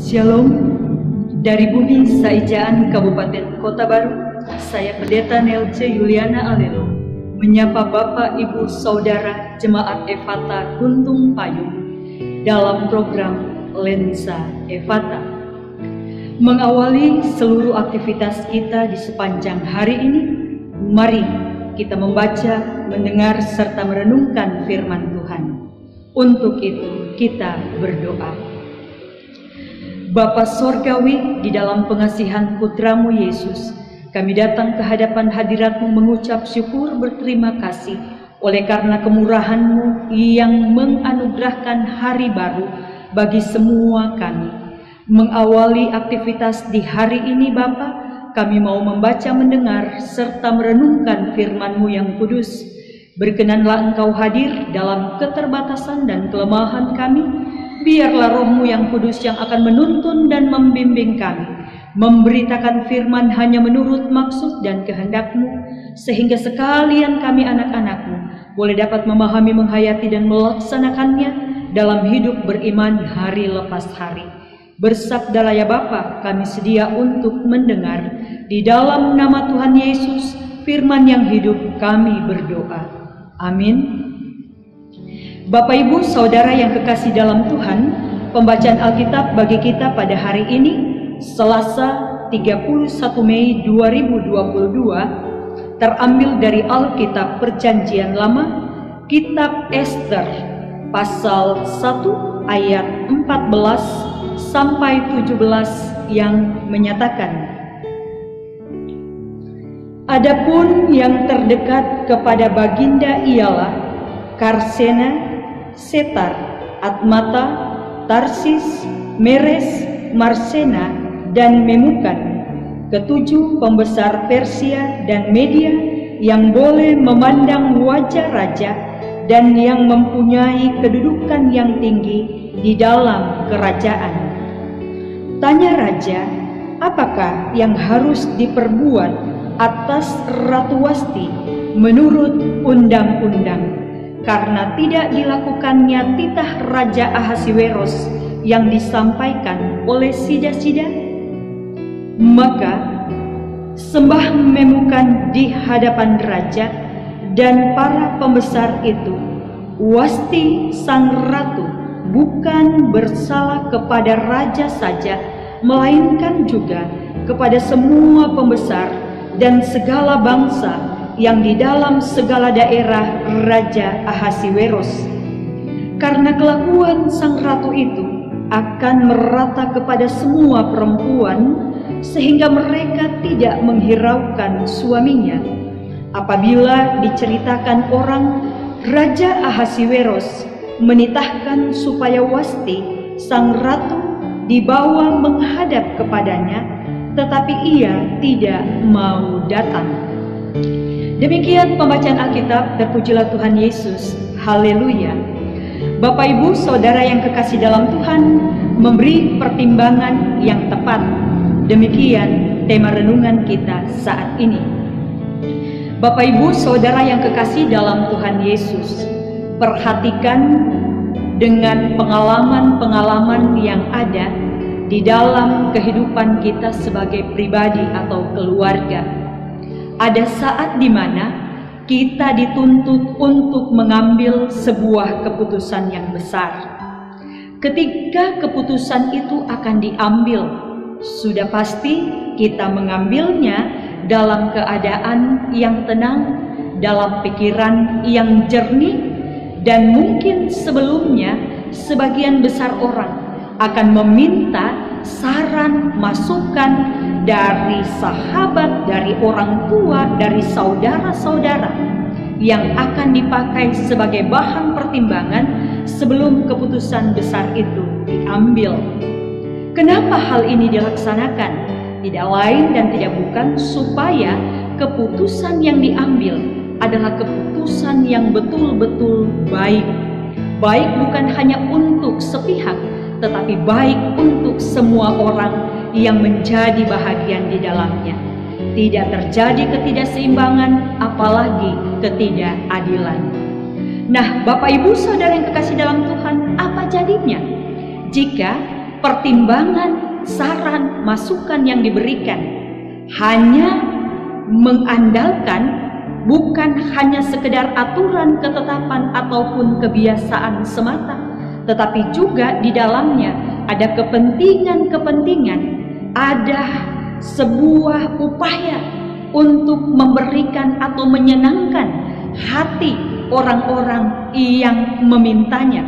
Shalom, dari bumi Saijaan Kabupaten Kota Baru, saya Pendeta Nelce Yuliana Alelo, menyapa Bapak, Ibu, Saudara Jemaat Efata Guntung Payung dalam program Lensa Efata. Mengawali seluruh aktivitas kita di sepanjang hari ini, mari kita membaca, mendengar, serta merenungkan firman Tuhan. Untuk itu kita berdoa. Bapa Sorgawi, di dalam pengasihan Putramu Yesus, kami datang ke hadapan hadirat-Mu mengucap syukur berterima kasih oleh karena kemurahan-Mu yang menganugerahkan hari baru bagi semua kami. Mengawali aktivitas di hari ini Bapa, kami mau membaca, mendengar, serta merenungkan firman-Mu yang kudus. Berkenanlah Engkau hadir dalam keterbatasan dan kelemahan kami. Biarlah Roh-Mu yang kudus yang akan menuntun dan membimbing kami, memberitakan firman hanya menurut maksud dan kehendak-Mu, sehingga sekalian kami anak-anak-Mu boleh dapat memahami, menghayati, dan melaksanakannya dalam hidup beriman hari lepas hari. Bersabdalah ya Bapa, kami sedia untuk mendengar. Di dalam nama Tuhan Yesus, firman yang hidup, kami berdoa. Amin. Bapak, Ibu, Saudara yang kekasih dalam Tuhan, pembacaan Alkitab bagi kita pada hari ini, Selasa 31 Mei 2022, terambil dari Alkitab Perjanjian Lama, Kitab Ester, pasal 1 ayat 14 sampai 17 yang menyatakan, adapun yang terdekat kepada Baginda ialah Karsena, Setar, Admata, Tarsis, Meres, Marsena, dan Memukan, ketujuh pembesar Persia dan Media yang boleh memandang wajah raja dan yang mempunyai kedudukan yang tinggi di dalam kerajaan. Tanya raja, apakah yang harus diperbuat atas Ratu Wasti menurut undang-undang? Karena tidak dilakukannya titah Raja Ahasiweros yang disampaikan oleh sida-sida, maka sembah Memukan di hadapan raja dan para pembesar itu. Wasti sang ratu bukan bersalah kepada raja saja, melainkan juga kepada semua pembesar dan segala bangsa yang di dalam segala daerah Raja Ahasiweros. Karena kelakuan sang ratu itu akan merata kepada semua perempuan, sehingga mereka tidak menghiraukan suaminya. Apabila diceritakan orang, Raja Ahasiweros menitahkan supaya Wasti sang ratu dibawa menghadap kepadanya, tetapi ia tidak mau datang. Demikian pembacaan Alkitab, terpujilah Tuhan Yesus. Haleluya. Bapak, Ibu, Saudara yang kekasih dalam Tuhan, memberi pertimbangan yang tepat. Demikian tema renungan kita saat ini. Bapak, Ibu, Saudara yang kekasih dalam Tuhan Yesus, perhatikan dengan pengalaman-pengalaman yang ada di dalam kehidupan kita sebagai pribadi atau keluarga. Ada saat di mana kita dituntut untuk mengambil sebuah keputusan yang besar. Ketika keputusan itu akan diambil, sudah pasti kita mengambilnya dalam keadaan yang tenang, dalam pikiran yang jernih, dan mungkin sebelumnya sebagian besar orang akan meminta saran, masukan dari sahabat, dari orang tua, dari saudara-saudara yang akan dipakai sebagai bahan pertimbangan sebelum keputusan besar itu diambil. Kenapa hal ini dilaksanakan? Tidak lain dan tidak bukan supaya keputusan yang diambil adalah keputusan yang betul-betul baik. Baik bukan hanya untuk sepihak, tetapi baik untuk semua orang yang menjadi bahagian di dalamnya. Tidak terjadi ketidakseimbangan, apalagi ketidakadilan. Nah, Bapak, Ibu, Saudara yang kekasih dalam Tuhan, apa jadinya jika pertimbangan, saran, masukan yang diberikan hanya mengandalkan bukan hanya sekedar aturan, ketetapan, ataupun kebiasaan semata, tetapi juga di dalamnya ada kepentingan-kepentingan, ada sebuah upaya untuk memberikan atau menyenangkan hati orang-orang yang memintanya.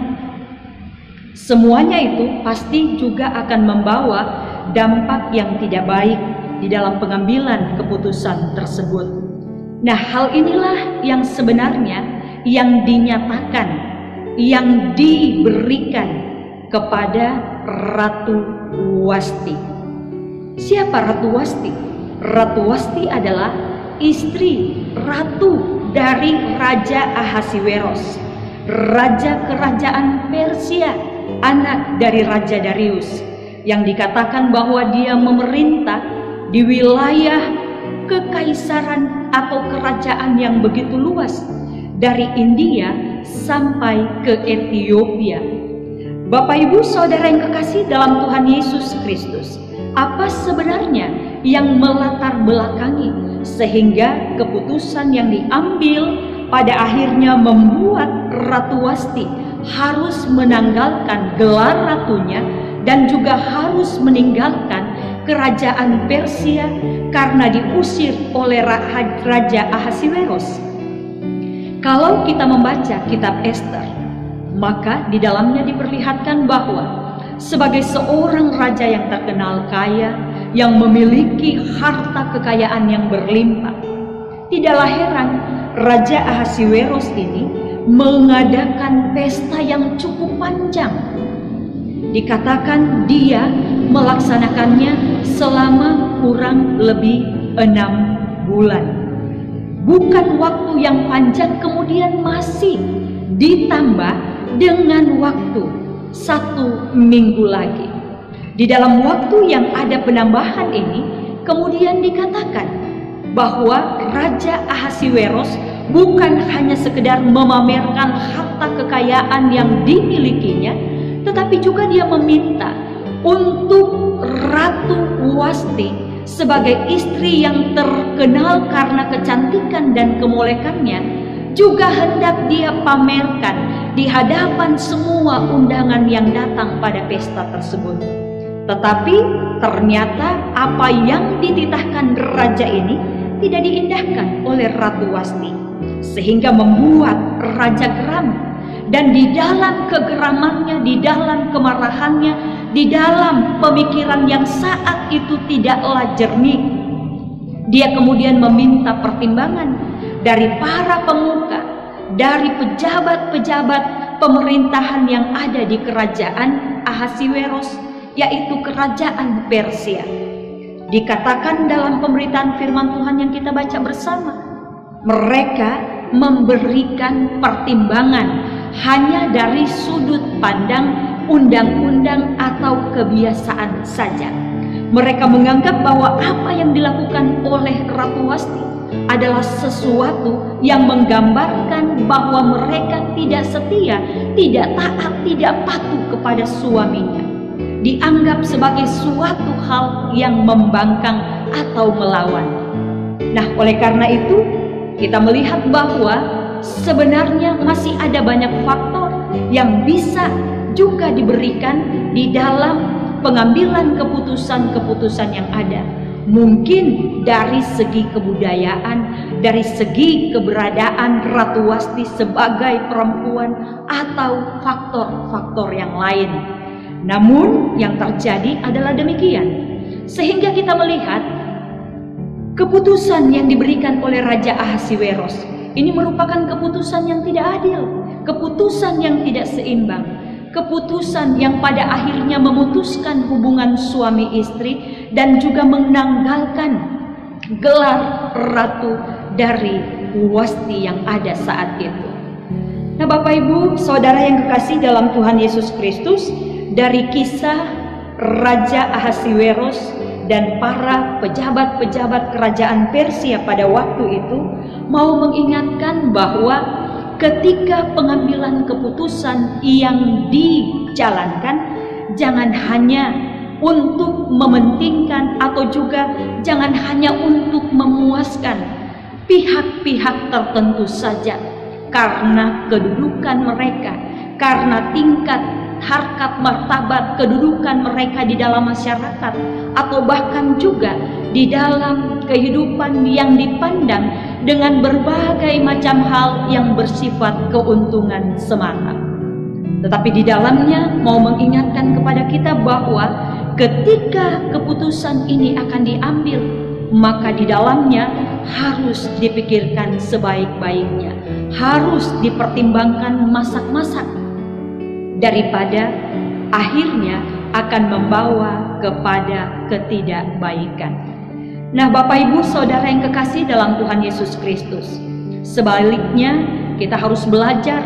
Semuanya itu pasti juga akan membawa dampak yang tidak baik di dalam pengambilan keputusan tersebut. Nah, hal inilah yang sebenarnya yang dinyatakan, yang diberikan kepada Ratu Wasti. Siapa Ratu Wasti? Ratu Wasti adalah istri ratu dari Raja Ahasiweros, raja kerajaan Persia, anak dari Raja Darius, yang dikatakan bahwa dia memerintah di wilayah kekaisaran atau kerajaan yang begitu luas, dari India sampai ke Ethiopia. Bapak Ibu Saudara yang kekasih dalam Tuhan Yesus Kristus, apa sebenarnya yang melatar belakangi sehingga keputusan yang diambil pada akhirnya membuat Ratu Wasti harus menanggalkan gelar ratunya dan juga harus meninggalkan kerajaan Persia karena diusir oleh Raja Ahasiweros? Kalau kita membaca kitab Ester, maka di dalamnya diperlihatkan bahwa sebagai seorang raja yang terkenal kaya, yang memiliki harta kekayaan yang berlimpah, tidaklah heran Raja Ahasiweros ini mengadakan pesta yang cukup panjang. Dikatakan dia melaksanakannya selama kurang lebih 6 bulan. Bukan waktu yang panjang, kemudian masih ditambah dengan waktu 1 minggu lagi. Di dalam waktu yang ada penambahan ini, kemudian dikatakan bahwa Raja Ahasiweros bukan hanya sekedar memamerkan harta kekayaan yang dimilikinya, tetapi juga dia meminta untuk Ratu Wasti sebagai istri yang terkenal karena kecantikan dan kemolekannya juga hendak dia pamerkan di hadapan semua undangan yang datang pada pesta tersebut. Tetapi ternyata apa yang dititahkan raja ini tidak diindahkan oleh Ratu Wasti, sehingga membuat raja geram. Dan di dalam kegeramannya, di dalam kemarahannya, di dalam pemikiran yang saat itu tidaklah jernih, dia kemudian meminta pertimbangan dari para pemuka, dari pejabat-pejabat pemerintahan yang ada di kerajaan Ahasiweros, yaitu kerajaan Persia. Dikatakan dalam pemberitaan firman Tuhan yang kita baca bersama, mereka memberikan pertimbangan hanya dari sudut pandang undang-undang atau kebiasaan saja. Mereka menganggap bahwa apa yang dilakukan oleh Ratu Wasti adalah sesuatu yang menggambarkan bahwa mereka tidak setia, tidak taat, tidak patuh kepada suaminya. Dianggap sebagai suatu hal yang membangkang atau melawan. Nah, oleh karena itu kita melihat bahwa sebenarnya masih ada banyak faktor yang bisa juga diberikan di dalam pengambilan keputusan-keputusan yang ada. Mungkin dari segi kebudayaan, dari segi keberadaan Ratu Wasti sebagai perempuan, atau faktor-faktor yang lain. Namun yang terjadi adalah demikian, sehingga kita melihat keputusan yang diberikan oleh Raja Ahasiweros ini merupakan keputusan yang tidak adil, keputusan yang tidak seimbang, keputusan yang pada akhirnya memutuskan hubungan suami istri dan juga menanggalkan gelar ratu dari Wasti yang ada saat itu. Nah, Bapak Ibu Saudara yang kekasih dalam Tuhan Yesus Kristus, dari kisah Raja Ahasiweros dan para pejabat-pejabat kerajaan Persia pada waktu itu mau mengingatkan bahwa ketika pengambilan keputusan yang dijalankan, jangan hanya untuk mementingkan atau juga jangan hanya untuk memuaskan pihak-pihak tertentu saja, karena kedudukan mereka, karena tingkat harkat martabat kedudukan mereka di dalam masyarakat, atau bahkan juga di dalam kehidupan yang dipandang dengan berbagai macam hal yang bersifat keuntungan semata. Tetapi di dalamnya mau mengingatkan kepada kita bahwa ketika keputusan ini akan diambil, maka di dalamnya harus dipikirkan sebaik-baiknya, harus dipertimbangkan masak-masak, daripada akhirnya akan membawa kepada ketidakbaikan. Nah, Bapak Ibu Saudara yang kekasih dalam Tuhan Yesus Kristus, sebaliknya kita harus belajar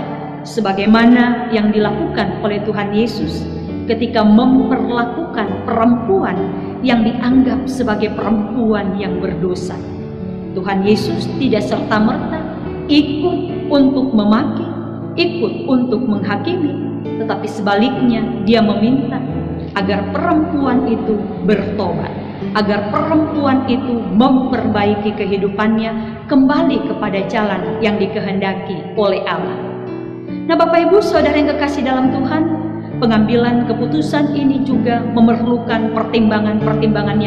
sebagaimana yang dilakukan oleh Tuhan Yesus ketika memperlakukan perempuan yang dianggap sebagai perempuan yang berdosa. Tuhan Yesus tidak serta-merta ikut untuk memaki, ikut untuk menghakimi, tetapi sebaliknya dia meminta agar perempuan itu bertobat, agar perempuan itu memperbaiki kehidupannya kembali kepada jalan yang dikehendaki oleh Allah. Nah, Bapak Ibu Saudara yang kekasih dalam Tuhan, pengambilan keputusan ini juga memerlukan pertimbangan-pertimbangan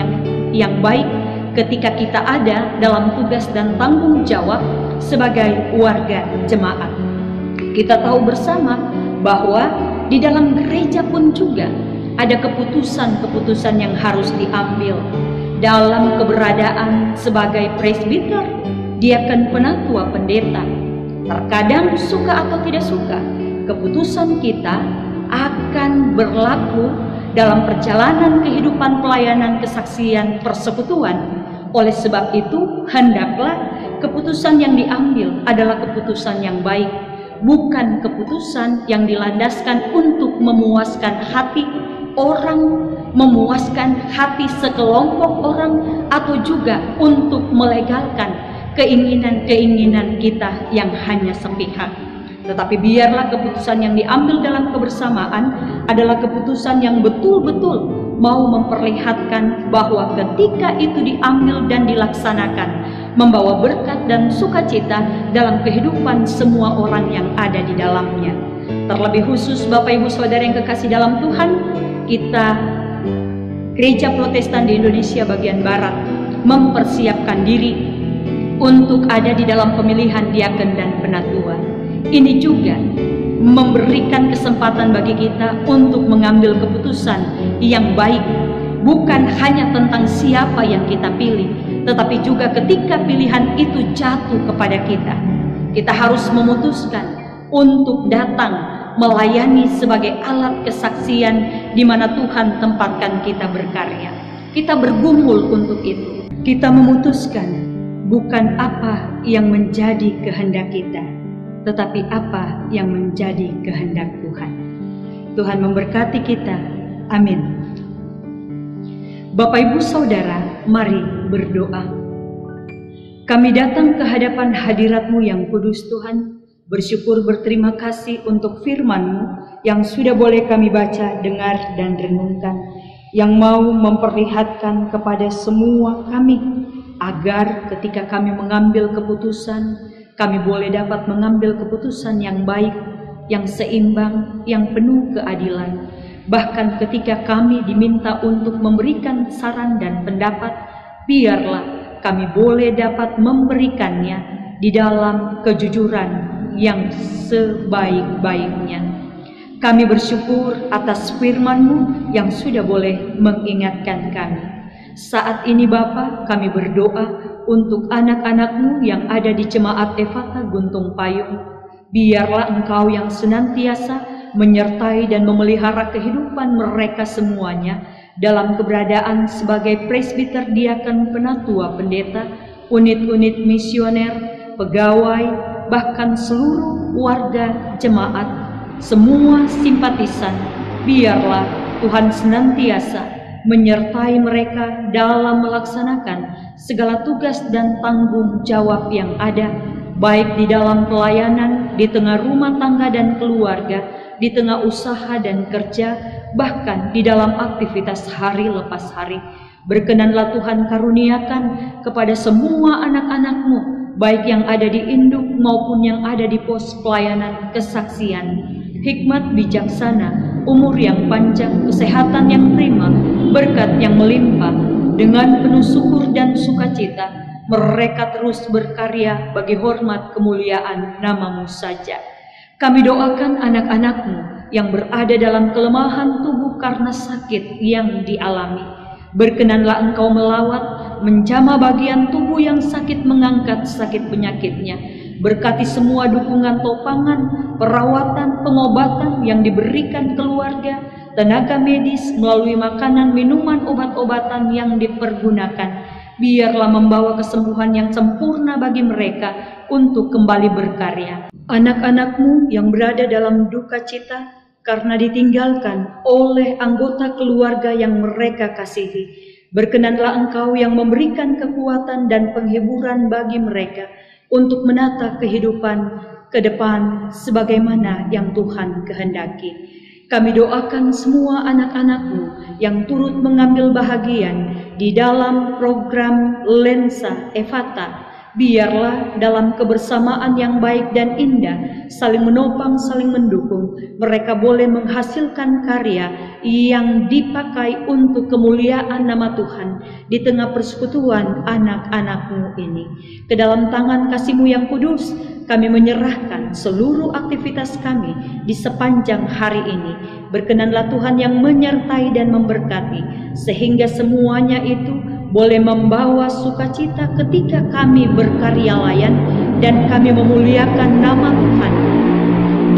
yang baik ketika kita ada dalam tugas dan tanggung jawab sebagai warga jemaat. Kita tahu bersama bahwa di dalam gereja pun juga ada keputusan-keputusan yang harus diambil dalam keberadaan sebagai presbiter, diaken, penatua, pendeta. Terkadang suka atau tidak suka, keputusan kita akan berlaku dalam perjalanan kehidupan pelayanan kesaksian persekutuan. Oleh sebab itu, hendaklah keputusan yang diambil adalah keputusan yang baik, bukan keputusan yang dilandaskan untuk memuaskan hati orang, memuaskan hati sekelompok orang, atau juga untuk melegalkan keinginan-keinginan kita yang hanya sepihak. Tetapi biarlah keputusan yang diambil dalam kebersamaan adalah keputusan yang betul-betul mau memperlihatkan bahwa ketika itu diambil dan dilaksanakan, membawa berkat dan sukacita dalam kehidupan semua orang yang ada di dalamnya. Terlebih khusus Bapak Ibu Saudara yang kekasih dalam Tuhan, kita Gereja Protestan di Indonesia bagian Barat mempersiapkan diri untuk ada di dalam pemilihan diaken dan penatua. Ini juga memberikan kesempatan bagi kita untuk mengambil keputusan yang baik, bukan hanya tentang siapa yang kita pilih, tetapi juga ketika pilihan itu jatuh kepada kita, kita harus memutuskan untuk datang melayani sebagai alat kesaksian di mana Tuhan tempatkan kita berkarya. Kita bergumul untuk itu. Kita memutuskan bukan apa yang menjadi kehendak kita, tetapi apa yang menjadi kehendak Tuhan. Tuhan memberkati kita. Amin. Bapak Ibu Saudara, mari berdoa. Kami datang ke hadapan hadirat-Mu yang kudus Tuhan, bersyukur berterima kasih untuk firman-Mu yang sudah boleh kami baca, dengar, dan renungkan, yang mau memperlihatkan kepada semua kami, agar ketika kami mengambil keputusan, kami boleh dapat mengambil keputusan yang baik, yang seimbang, yang penuh keadilan. Bahkan ketika kami diminta untuk memberikan saran dan pendapat, biarlah kami boleh dapat memberikannya di dalam kejujuran yang sebaik-baiknya. Kami bersyukur atas firman-Mu yang sudah boleh mengingatkan kami. Saat ini Bapa, kami berdoa untuk anak-anak-Mu yang ada di Jemaat Efata Guntung Payung. Biarlah Engkau yang senantiasa menyertai dan memelihara kehidupan mereka semuanya dalam keberadaan sebagai presbiter, diaken, penatua, pendeta, unit-unit misioner, pegawai, bahkan seluruh warga jemaat, semua simpatisan. Biarlah Tuhan senantiasa menyertai mereka dalam melaksanakan segala tugas dan tanggung jawab yang ada, baik di dalam pelayanan, di tengah rumah tangga dan keluarga, di tengah usaha dan kerja, bahkan di dalam aktivitas hari lepas hari. Berkenanlah Tuhan karuniakan kepada semua anak-anak-Mu, baik yang ada di induk maupun yang ada di pos pelayanan kesaksian, hikmat bijaksana, umur yang panjang, kesehatan yang prima, berkat yang melimpah. Dengan penuh syukur dan sukacita, mereka terus berkarya bagi hormat kemuliaan nama-Mu saja. Kami doakan anak-anak-Mu yang berada dalam kelemahan tubuh karena sakit yang dialami. Berkenanlah Engkau melawat, menjamah bagian tubuh yang sakit, mengangkat sakit penyakitnya. Berkati semua dukungan topangan, perawatan, pengobatan yang diberikan keluarga, tenaga medis melalui makanan, minuman, obat-obatan yang dipergunakan. Biarlah membawa kesembuhan yang sempurna bagi mereka untuk kembali berkarya. Anak-anak-Mu yang berada dalam duka cita karena ditinggalkan oleh anggota keluarga yang mereka kasihi, berkenanlah Engkau yang memberikan kekuatan dan penghiburan bagi mereka untuk menata kehidupan ke depan sebagaimana yang Tuhan kehendaki. Kami doakan semua anak-anak-Mu yang turut mengambil bahagian di dalam program Lensa Ephata. Biarlah dalam kebersamaan yang baik dan indah, saling menopang, saling mendukung, mereka boleh menghasilkan karya yang dipakai untuk kemuliaan nama Tuhan di tengah persekutuan anak-anak-Mu ini. Ke dalam tangan kasih-Mu yang kudus, kami menyerahkan seluruh aktivitas kami di sepanjang hari ini. Berkenanlah Tuhan yang menyertai dan memberkati, sehingga semuanya itu boleh membawa sukacita ketika kami berkarya layan dan kami memuliakan nama Tuhan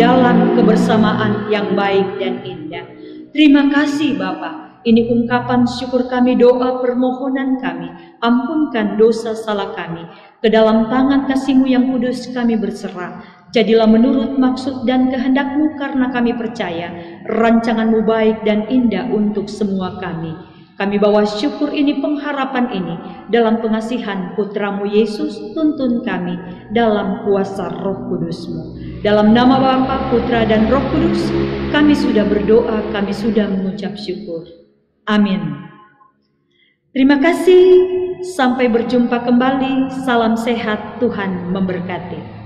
dalam kebersamaan yang baik dan indah. Terima kasih Bapa. Ini ungkapan syukur kami, doa permohonan kami. Ampunkan dosa salah kami. Ke dalam tangan kasih-Mu yang kudus kami berserah. Jadilah menurut maksud dan kehendak-Mu, karena kami percaya rancangan-Mu baik dan indah untuk semua kami. Kami bawa syukur ini, pengharapan ini, dalam pengasihan Putra-Mu Yesus. Tuntun kami dalam kuasa Roh Kudus-Mu. Dalam nama Bapa, Putra, dan Roh Kudus, kami sudah berdoa, kami sudah mengucap syukur. Amin. Terima kasih, sampai berjumpa kembali. Salam sehat, Tuhan memberkati.